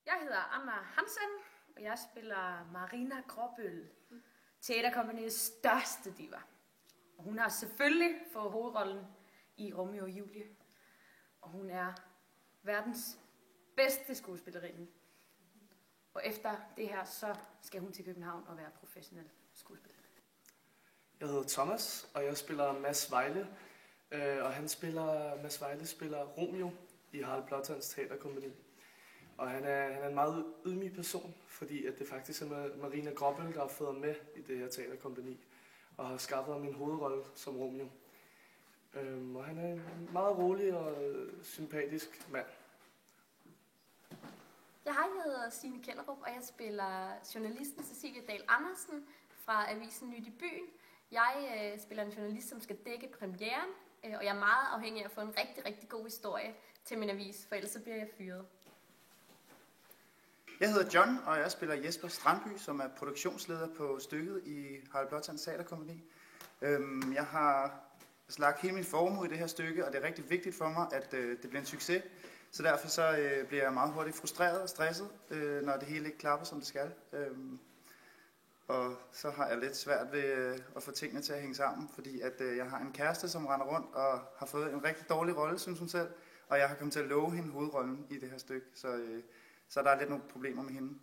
Jeg hedder Anna Hansen, og jeg spiller Marina Gråbøl, teaterkompagniets største diva. Og hun har selvfølgelig fået hovedrollen i Romeo og Julie, og hun er verdens bedste skuespillerinde. Og efter det her, så skal hun til København og være professionel skuespiller. Jeg hedder Thomas, og jeg spiller Mads Vejle, og Mads Vejle spiller Romeo i Harald Blåtands teaterkompagni. Og han er en meget ydmyg person, fordi at det faktisk er Marina Gråbøl, der har fået med i det her teaterkompagni, og har skaffet ham en hovedrolle som Romeo. Og han er en meget rolig og sympatisk mand. Jeg hedder Signe Kellerup, og jeg spiller journalisten Cecilie Dahl Andersen fra avisen Nyt i Byen. Jeg spiller en journalist, som skal dække premieren, og jeg er meget afhængig af at få en rigtig, rigtig god historie til min avis, for ellers så bliver jeg fyret. Jeg hedder John, og jeg spiller Jesper Strandby, som er produktionsleder på stykket i Harald Blåtands teaterkompagni. Jeg har lagt hele min formue i det her stykke, og det er rigtig vigtigt for mig, at det bliver en succes. Så derfor så bliver jeg meget hurtigt frustreret og stresset, når det hele ikke klapper, som det skal. Og så har jeg lidt svært ved at få tingene til at hænge sammen, fordi at jeg har en kæreste, som render rundt og har fået en rigtig dårlig rolle, synes hun selv. Og jeg har kommet til at love hende hovedrollen i det her stykke, så der er lidt nogle problemer med hende.